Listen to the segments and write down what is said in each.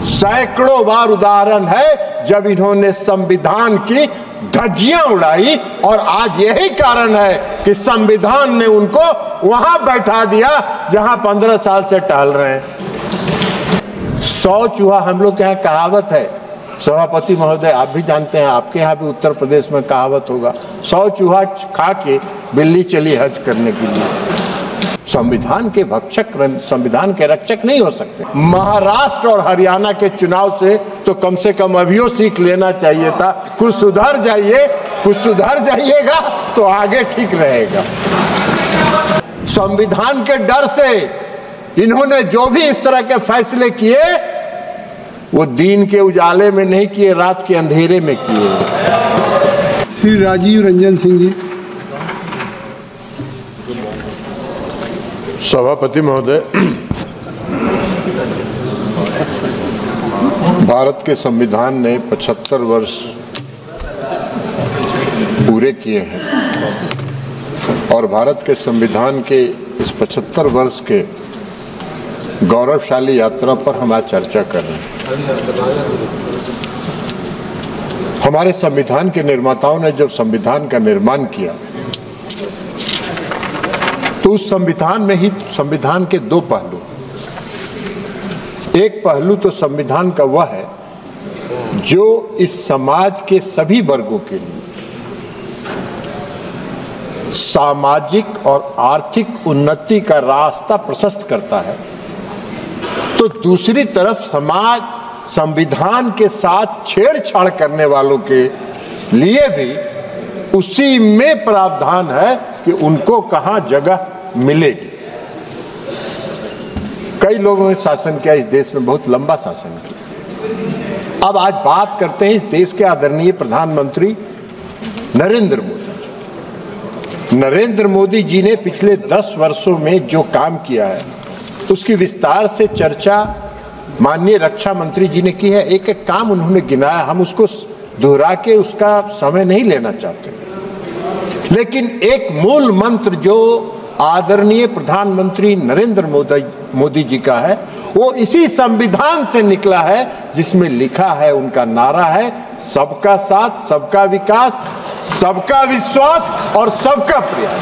सैकड़ों बार उदाहरण है जब इन्होंने संविधान की धज्जियां उड़ाई, और आज यही कारण है कि संविधान ने उनको वहां बैठा दिया जहां 15 साल से टहल रहे हैं। 100 चूहा, हम लोग के यहाँ कहावत है, सभापति महोदय आप भी जानते हैं, आपके यहाँ भी उत्तर प्रदेश में कहावत होगा, 100 चूहा खा के बिल्ली चली हज करने के लिए। संविधान के भक्षक संविधान के रक्षक नहीं हो सकते। महाराष्ट्र और हरियाणा के चुनाव से तो कम से कम अभियो सीख लेना चाहिए था। कुछ सुधर जाइए, कुछ सुधर जाइएगा तो आगे ठीक रहेगा। संविधान के डर से इन्होंने जो भी इस तरह के फैसले किए वो दिन के उजाले में नहीं किए, रात के अंधेरे में किए। श्री राजीव रंजन सिंह जी। सभापति महोदय, भारत के संविधान ने 75 वर्ष पूरे किए हैं और भारत के संविधान के इस 75 वर्ष के गौरवशाली यात्रा पर हम आज चर्चा कर रहे हैं। हमारे संविधान के निर्माताओं ने जब संविधान का निर्माण किया तो उस संविधान में ही संविधान के दो पहलू, एक पहलू तो संविधान का वह है जो इस समाज के सभी वर्गों के लिए सामाजिक और आर्थिक उन्नति का रास्ता प्रशस्त करता है, तो दूसरी तरफ समाज संविधान के साथ छेड़छाड़ करने वालों के लिए भी उसी में प्रावधान है कि उनको कहां जगह मिलेगी। कई लोगों ने शासन किया इस देश में, बहुत लंबा शासन किया। अब आज बात करते हैं इस देश के आदरणीय प्रधानमंत्री नरेंद्र मोदी जी। नरेंद्र मोदी जी ने पिछले 10 वर्षों में जो काम किया है उसकी विस्तार से चर्चा माननीय रक्षा मंत्री जी ने की है। एक एक काम उन्होंने गिनाया, हम उसको दोहरा के उसका समय नहीं लेना चाहते, लेकिन एक मूल मंत्र जो आदरणीय प्रधानमंत्री नरेंद्र मोदी जी का है वो इसी संविधान से निकला है, जिसमें लिखा है, उनका नारा है, सबका साथ, सबका विकास, सबका विश्वास और सबका प्रयास।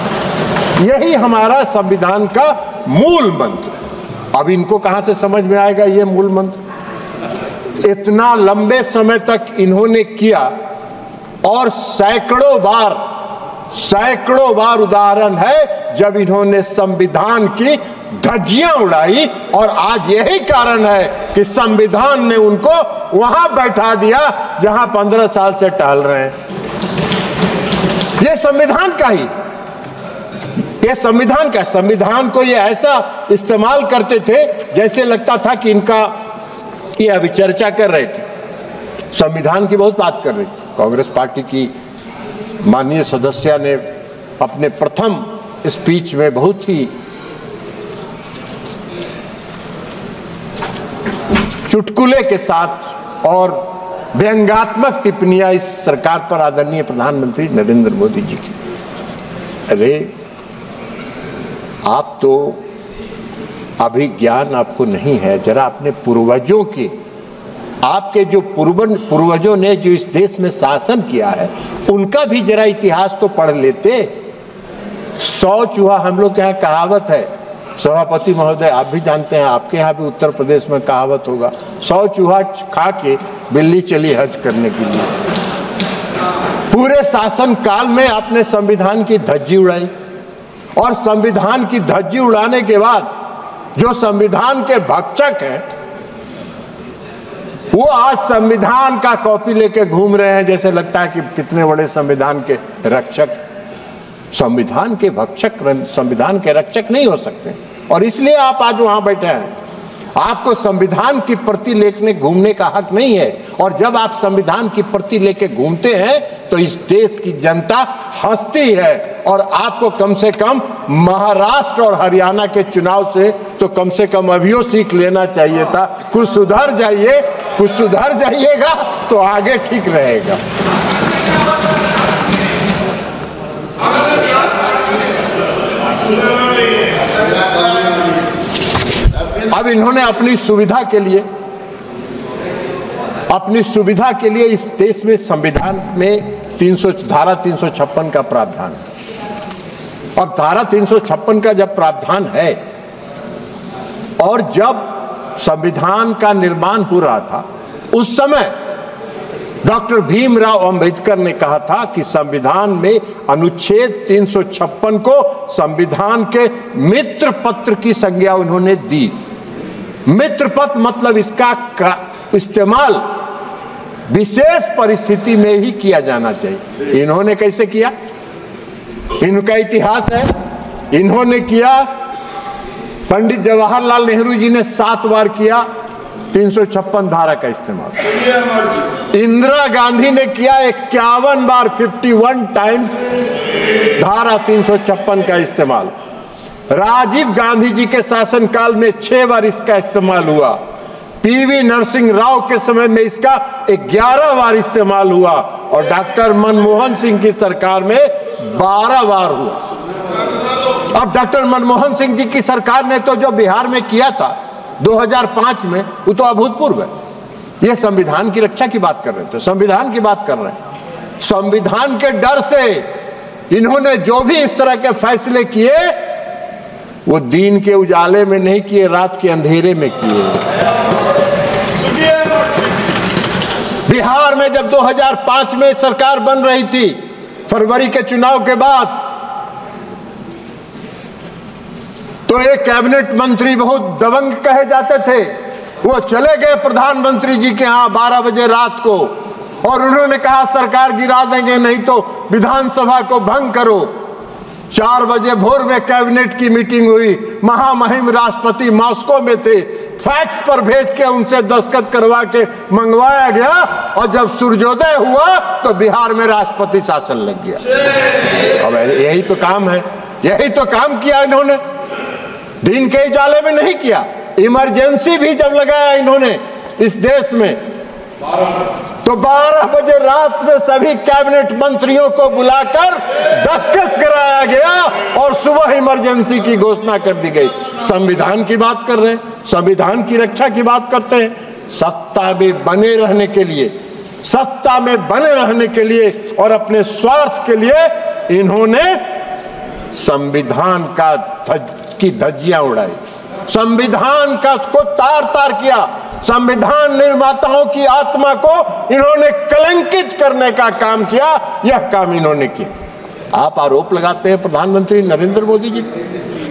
यही हमारा संविधान का मूल मंत्र है। अब इनको कहां से समझ में आएगा ये मूल मंत्र? इतना लंबे समय तक इन्होंने किया और सैकड़ों बार उदाहरण है जब इन्होंने संविधान की धज्जियां उड़ाई, और आज यही कारण है कि संविधान ने उनको वहां बैठा दिया जहां 15 साल से टहल रहे हैं। ये संविधान का ही, ये संविधान का, संविधान को ये ऐसा इस्तेमाल करते थे जैसे लगता था कि इनका, ये अभी चर्चा कर रहे थे, संविधान की बहुत बात कर रही थी। कांग्रेस पार्टी की माननीय सदस्य ने अपने प्रथम स्पीच में बहुत ही चुटकुले के साथ और व्यंग्यात्मक टिप्पणियां इस सरकार पर आदरणीय प्रधानमंत्री नरेंद्र मोदी जी की। अरे आप तो अभी ज्ञान आपको नहीं है, जरा अपने पूर्वजों के, आपके जो पूर्वजों ने जो इस देश में शासन किया है उनका भी जरा इतिहास तो पढ़ लेते। 100 चूहा, हम लोग के यहाँ कहावत है, सभापति महोदय आप भी जानते हैं, आपके यहाँ भी उत्तर प्रदेश में कहावत होगा, 100 चूहा खा के बिल्ली चली हज करने के लिए। पूरे शासन काल में आपने संविधान की धज्जी उड़ाई, और संविधान की धज्जी उड़ाने के बाद जो संविधान के भक्षक हैं वो आज संविधान का कॉपी लेके घूम रहे हैं, जैसे लगता है कि कितने बड़े संविधान के रक्षक। संविधान के भक्षक संविधान के रक्षक नहीं हो सकते, और इसलिए आप आज वहां बैठे हैं। आपको संविधान की प्रति लेके घूमने का हक नहीं है, और जब आप संविधान की प्रति लेके घूमते हैं तो इस देश की जनता हंसती है, और आपको कम से कम महाराष्ट्र और हरियाणा के चुनाव से तो कम से कम अभियो सीख लेना चाहिए था। कुछ सुधर जाइए, कुछ सुधर जाइएगा तो आगे ठीक रहेगा। अब इन्होंने अपनी सुविधा के लिए अपनी सुविधा के लिए इस देश में संविधान में धारा 356 का प्रावधान है। और धारा 356 का जब प्रावधान है और जब संविधान का निर्माण हो रहा था, उस समय डॉक्टर भीमराव अंबेडकर ने कहा था कि संविधान में अनुच्छेद 356 को संविधान के मित्र पत्र की संज्ञा उन्होंने दी। मित्र पत्र मतलब इसका इस्तेमाल विशेष परिस्थिति में ही किया जाना चाहिए। इन्होंने कैसे किया? इनका इतिहास है। इन्होंने किया, पंडित जवाहरलाल नेहरू जी ने 7 बार किया 356 धारा का इस्तेमाल। इंदिरा गांधी ने किया 51 बार, 51 टाइम्स धारा 356 का इस्तेमाल। राजीव गांधी जी के शासनकाल में 6 बार इसका इस्तेमाल हुआ। पीवी नरसिंह राव के समय में इसका 11 बार इस्तेमाल हुआ और डॉक्टर मनमोहन सिंह की सरकार में 12 बार हुआ। अब डॉक्टर मनमोहन सिंह जी की सरकार ने तो जो बिहार में किया था 2005 में, वो तो अभूतपूर्व है। ये संविधान की रक्षा की बात कर रहे थे, संविधान की बात कर रहे हैं। संविधान के डर से इन्होंने जो भी इस तरह के फैसले किए, वो दिन के उजाले में नहीं किए, रात के अंधेरे में किए। बिहार में जब 2005 में सरकार बन रही थी, फरवरी के चुनाव के बाद, तो एक कैबिनेट मंत्री बहुत दबंग कहे जाते थे, वो चले गए प्रधानमंत्री जी के यहाँ 12 बजे रात को और उन्होंने कहा सरकार गिरा देंगे, नहीं तो विधानसभा को भंग करो। 4 बजे भोर में कैबिनेट की मीटिंग हुई। महामहिम राष्ट्रपति मॉस्को में थे, फैक्स पर भेज के उनसे दस्तखत करवा के मंगवाया गया और जब सूर्योदय हुआ तो बिहार में राष्ट्रपति शासन लग गया। अब यही तो काम है, यही तो काम किया इन्होंने, दिन के उजाले में नहीं किया। इमरजेंसी भी जब लगाया इन्होंने इस देश में, तो 12 बजे रात में सभी कैबिनेट मंत्रियों को बुलाकर दस्तखत कराया गया और सुबह इमरजेंसी की घोषणा कर दी गई। संविधान की बात कर रहे हैं, संविधान की रक्षा की बात करते हैं। सत्ता में बने रहने के लिए, सत्ता में बने रहने के लिए और अपने स्वार्थ के लिए इन्होंने संविधान की धज्जियां उड़ाई, संविधान को तार तार किया। संविधान निर्माताओं की आत्मा को इन्होंने कलंकित करने का काम किया। यह काम इन्होंने किया। आप आरोप लगाते हैं प्रधानमंत्री नरेंद्र मोदी जी।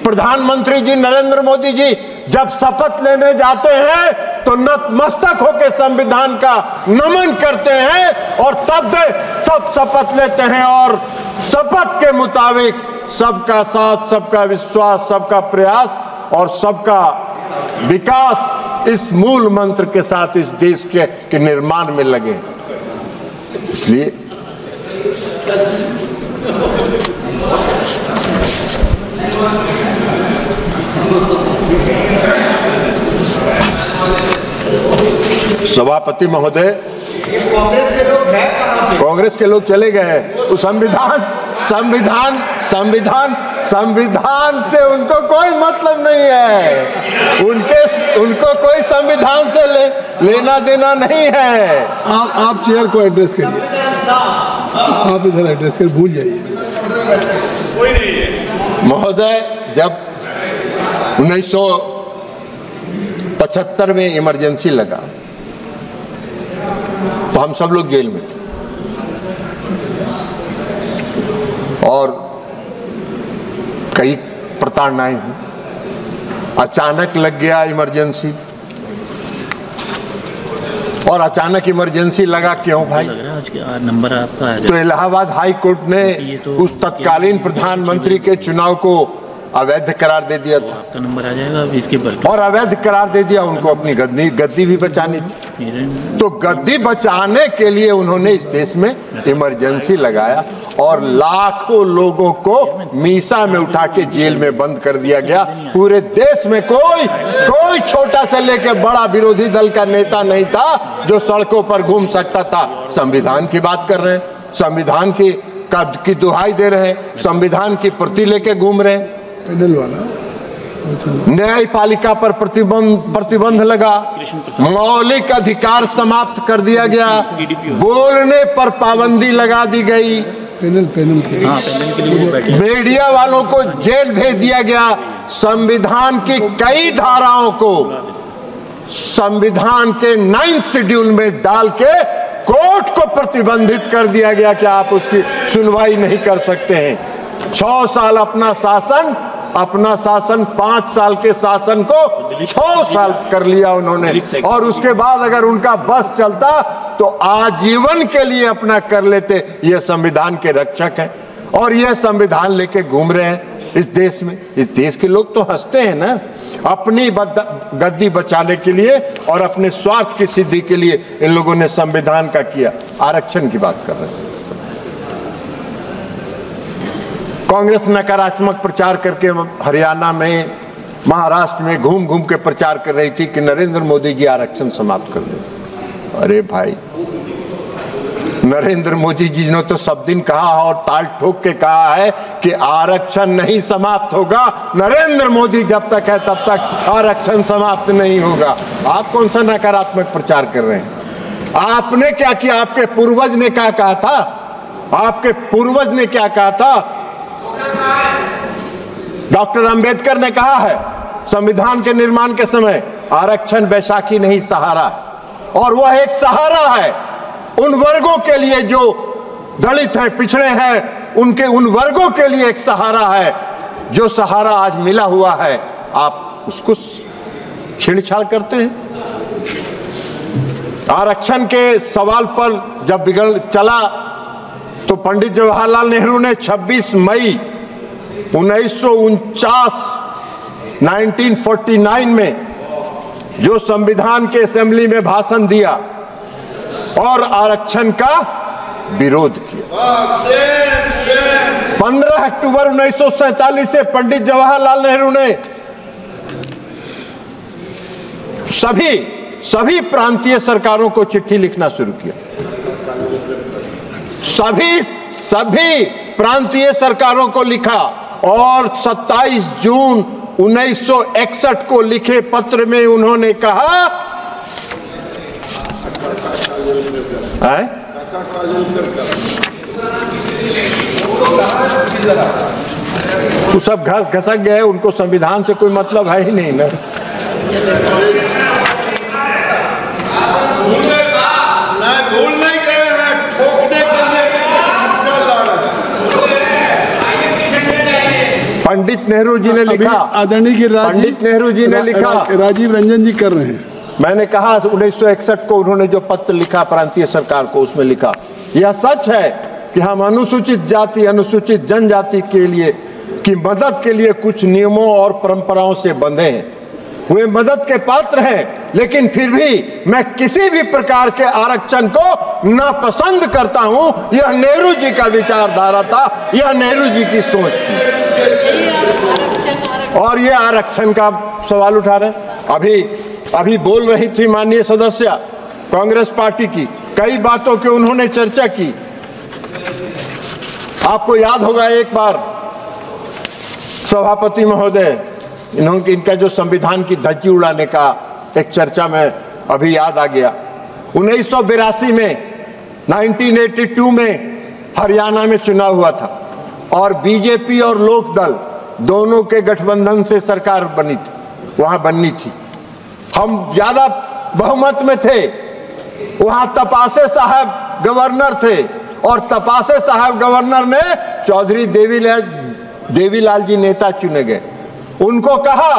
प्रधानमंत्री जी नरेंद्र मोदी जी जब शपथ लेने जाते हैं तो नतमस्तक होकर संविधान का नमन करते हैं और तब सब शपथ लेते हैं और शपथ के मुताबिक सबका साथ, सबका विश्वास, सबका प्रयास और सबका विकास, इस मूल मंत्र के साथ इस देश के निर्माण में लगे। इसलिए सभापति महोदय, कांग्रेस के लोग हैं कहां? कांग्रेस के लोग चले गए। वो संविधान से उनको कोई मतलब नहीं है। उनको कोई संविधान से लेना देना नहीं है। आप चेयर को एड्रेस करिए, आप इधर एड्रेस कर, भूल जाइए। महोदय, जब 1975 में इमरजेंसी लगा तो हम सब लोग जेल में थे और कई प्रताड़नाएं हुई। अचानक लग गया इमरजेंसी, और अचानक इमरजेंसी लगा क्यों भाई? नंबर आपका है। तो इलाहाबाद हाई कोर्ट ने उस तत्कालीन प्रधानमंत्री के चुनाव को अवैध करार दे दिया था। आपका नंबर आ जाएगा इसके पर। और अवैध करार दे दिया। उनको अपनी गद्दी भी बचानी थी, तो गद्दी बचाने के लिए उन्होंने इस देश में इमरजेंसी लगाया और लाखों लोगों को मीसा में उठा के जेल में बंद कर दिया गया। पूरे देश में कोई छोटा से लेकर बड़ा विरोधी दल का नेता नहीं था जो सड़कों पर घूम सकता था। संविधान की बात कर रहे हैं, संविधान की दुहाई दे रहे हैं, संविधान की प्रति लेके घूम रहे हैं। पैनल वाला न्यायपालिका पर प्रतिबंध लगा, मौलिक अधिकार समाप्त कर दिया गया, बोलने पर पाबंदी लगा दी गई, पैनल के लिए मीडिया वालों को जेल भेज दिया गया, संविधान की कई धाराओं को संविधान के 9th शेड्यूल में डाल के कोर्ट को प्रतिबंधित कर दिया गया कि आप उसकी सुनवाई नहीं कर सकते हैं। 6 साल अपना शासन 5 साल के शासन को 6 साल कर लिया उन्होंने, और उसके बाद अगर उनका बस चलता तो आजीवन के लिए अपना कर लेते। ये संविधान के रक्षक हैं और ये संविधान लेके घूम रहे हैं इस देश में। इस देश के लोग तो हंसते हैं ना, अपनी गद्दी बचाने के लिए और अपने स्वार्थ की सिद्धि के लिए इन लोगों ने संविधान का किया। आरक्षण की बात कर रहे हैं। कांग्रेस नकारात्मक प्रचार करके हरियाणा में, महाराष्ट्र में घूम घूम के प्रचार कर रही थी कि नरेंद्र मोदी जी आरक्षण समाप्त कर दें। अरे भाई, नरेंद्र मोदी जी ने तो सब दिन कहा और ताल ठोक के कहा है कि आरक्षण नहीं समाप्त होगा, नरेंद्र मोदी जब तक है तब तक आरक्षण समाप्त नहीं होगा। आप कौन सा नकारात्मक प्रचार कर रहे हैं? आपने क्या किया? आपके पूर्वज ने क्या कहा था? आपके पूर्वज ने क्या कहा था? डॉक्टर अंबेडकर ने कहा है संविधान के निर्माण के समय, आरक्षण बैसाखी नहीं सहारा, और वह एक सहारा है उन वर्गों के लिए जो दलित हैं, पिछड़े हैं, उनके उन वर्गों के लिए एक सहारा है। जो सहारा आज मिला हुआ है, आप उसको छेड़छाड़ करते हैं। आरक्षण के सवाल पर जब बिगड़ चला तो पंडित जवाहरलाल नेहरू ने 26 मई 1949 में जो संविधान के असेंबली में भाषण दिया और आरक्षण का विरोध किया। 15 अक्टूबर 1947 से पंडित जवाहरलाल नेहरू ने सभी प्रांतीय सरकारों को चिट्ठी लिखना शुरू किया। सभी प्रांतीय सरकारों को लिखा और 27 जून 1961 को लिखे पत्र में उन्होंने कहा है? तो सब घसक गए, उनको संविधान से कोई मतलब है ही नहीं ना। भूल नहीं गए हैं, ठोकने के लिए पंडित नेहरू जी ने लिखा, आदरणीय पंडित नेहरू जी ने लिखा, राजीव रंजन जी कर रहे हैं। मैंने कहा 1961 को उन्होंने जो पत्र लिखा प्रांतीय सरकार को, उसमें लिखा यह सच है कि हम अनुसूचित जाति अनुसूचित जनजाति के लिए की मदद के लिए कुछ नियमों और परंपराओं से बंधे हैं, वे मदद के पात्र हैं, लेकिन फिर भी मैं किसी भी प्रकार के आरक्षण को नापसंद करता हूं। यह नेहरू जी का विचारधारा था, यह नेहरू जी की सोच थी, और ये आरक्षण का सवाल उठा रहे। अभी बोल रही थी माननीय सदस्य कांग्रेस पार्टी की, कई बातों की उन्होंने चर्चा की। आपको याद होगा एक बार सभापति महोदय इनका जो संविधान की धज्जी उड़ाने का एक चर्चा में अभी याद आ गया। 1982 में 1982 में हरियाणा में चुनाव हुआ था और बीजेपी और लोकदल दोनों के गठबंधन से सरकार बननी थी। हम ज्यादा बहुमत में थे। वहां तपासे साहब गवर्नर थे और तपासे साहब गवर्नर ने चौधरी देवीलाल जी नेता चुने गए। उनको कहा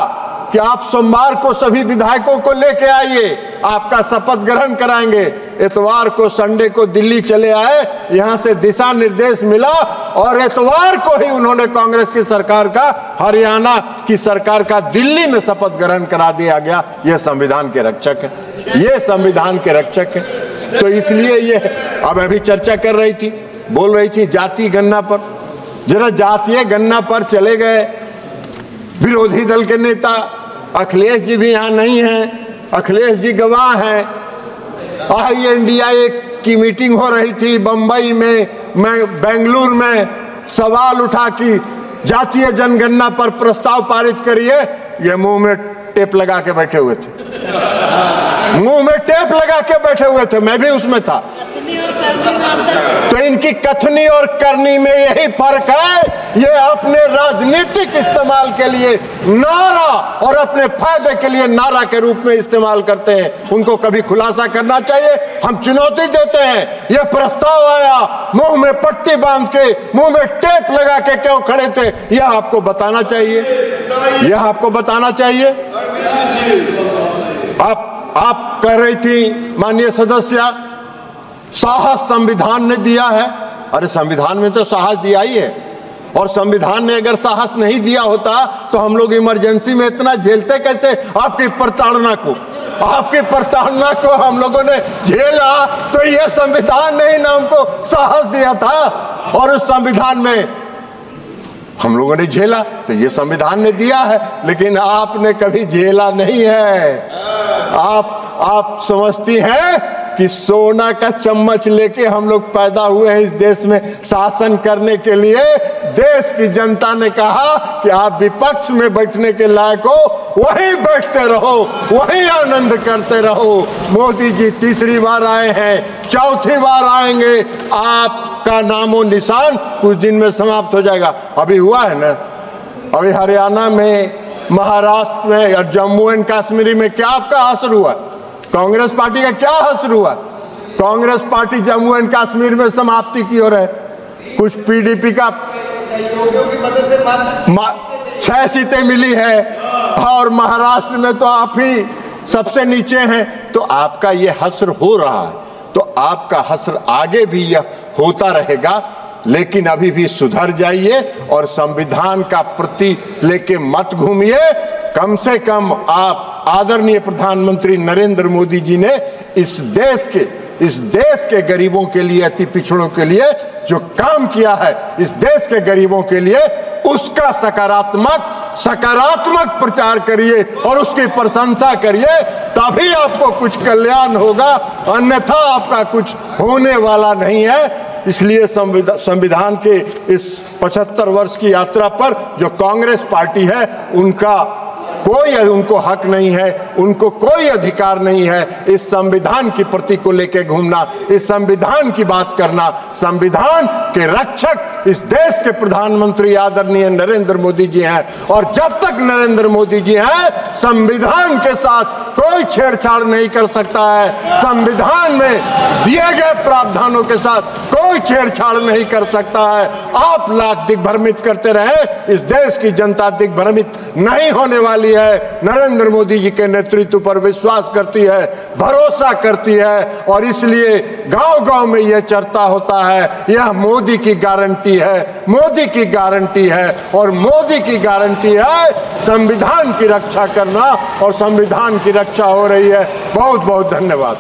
कि आप सोमवार को सभी विधायकों को लेके आइए, आपका शपथ ग्रहण कराएंगे। इतवार को संडे को दिल्ली चले आए, यहां से दिशा निर्देश मिला और इतवार को ही उन्होंने कांग्रेस की सरकार का, हरियाणा की सरकार का दिल्ली में शपथ ग्रहण करा दिया गया। यह संविधान के रक्षक है, ये संविधान के रक्षक है। तो इसलिए ये अब अभी चर्चा कर रही थी, बोल रही थी जाति गणना पर। जरा जातीय गणना पर चले गए। विरोधी दल के नेता अखिलेश जी भी यहाँ नहीं हैं, अखिलेश जी गवाह हैं। INDIA की मीटिंग हो रही थी बंबई में, बेंगलुरु में, सवाल उठा कि जातीय जनगणना पर प्रस्ताव पारित करिए। ये मुंह में टेप लगा के बैठे हुए थे, मुंह में टेप लगा के बैठे हुए थे, मैं भी उसमें था। तो इनकी कथनी और करनी में यही फर्क है, ये अपने राजनीतिक इस्तेमाल के लिए नारा और अपने फायदे के लिए नारा के रूप में इस्तेमाल करते हैं। उनको कभी खुलासा करना चाहिए। हम चुनौती देते हैं, यह प्रस्ताव आया, मुंह में पट्टी बांध के, मुंह में टेप लगा के क्यों खड़े थे, यह आपको बताना चाहिए, यह आपको बताना चाहिए। आप कह रही थी माननीय सदस्य, साहस संविधान ने दिया है। अरे संविधान में तो साहस दिया ही है, और संविधान ने अगर साहस नहीं दिया होता तो हम लोग इमरजेंसी में इतना झेलते कैसे? आपकी प्रताड़ना को, आपकी प्रताड़ना को हम लोगों ने झेला, तो यह संविधान ने ही ना हमको साहस दिया था, और उस संविधान में हम लोगों ने झेला, तो ये संविधान ने दिया है। लेकिन आपने कभी झेला नहीं है। आप समझती हैं कि सोना का चम्मच लेके हम लोग पैदा हुए हैं इस देश में शासन करने के लिए। देश की जनता ने कहा कि आप विपक्ष में बैठने के लायक हो, वहीं बैठते रहो, वहीं आनंद करते रहो। मोदी जी तीसरी बार आए हैं, चौथी बार आएंगे, आपका नामो निशान कुछ दिन में समाप्त हो जाएगा। अभी हुआ है ना, अभी हरियाणा में, महाराष्ट्र में और जम्मू एंड कश्मीर में क्या आपका असर हुआ? कांग्रेस पार्टी का क्या असर हुआ? कांग्रेस पार्टी जम्मू एंड कश्मीर में समाप्ति की ओर है। कुछ पीडीपी का सहयोगियों की मदद से मात्र 6 सीटें मिली है, और महाराष्ट्र में तो आप ही सबसे नीचे हैं। तो आपका ये हश्र हो रहा है, तो आपका हश्र आगे भी यह होता रहेगा। लेकिन अभी भी सुधर जाइए और संविधान का प्रति लेके मत घूमिए। कम से कम आप आदरणीय प्रधानमंत्री नरेंद्र मोदी जी ने इस देश के गरीबों के लिए, अति पिछड़ों के लिए जो काम किया है, इस देश के गरीबों के लिए, उसका सकारात्मक प्रचार करिए और उसकी प्रशंसा करिए, तभी आपको कुछ कल्याण होगा, अन्यथा आपका कुछ होने वाला नहीं है। इसलिए संविधान के इस 75 वर्ष की यात्रा पर जो कांग्रेस पार्टी है, उनको हक नहीं है, उनको कोई अधिकार नहीं है इस संविधान की प्रति को लेकर घूमना, इस संविधान की बात करना। संविधान के रक्षक इस देश के प्रधानमंत्री आदरणीय नरेंद्र मोदी जी हैं, और जब तक नरेंद्र मोदी जी हैं, संविधान के साथ कोई छेड़छाड़ नहीं कर सकता है। संविधान में दिए गए प्रावधानों के साथ कोई छेड़छाड़ नहीं कर सकता है। आप लाख दिग्भ्रमित करते रहे, इस देश की जनता दिग्भ्रमित नहीं होने वाली है। नरेंद्र मोदी जी के नेतृत्व पर विश्वास करती है, भरोसा करती है, और इसलिए गांव-गांव में यह चर्चा होता है, यह मोदी की गारंटी है, मोदी की गारंटी है, और मोदी की गारंटी है संविधान की रक्षा करना, और संविधान की रक्षा हो रही है। बहुत बहुत धन्यवाद।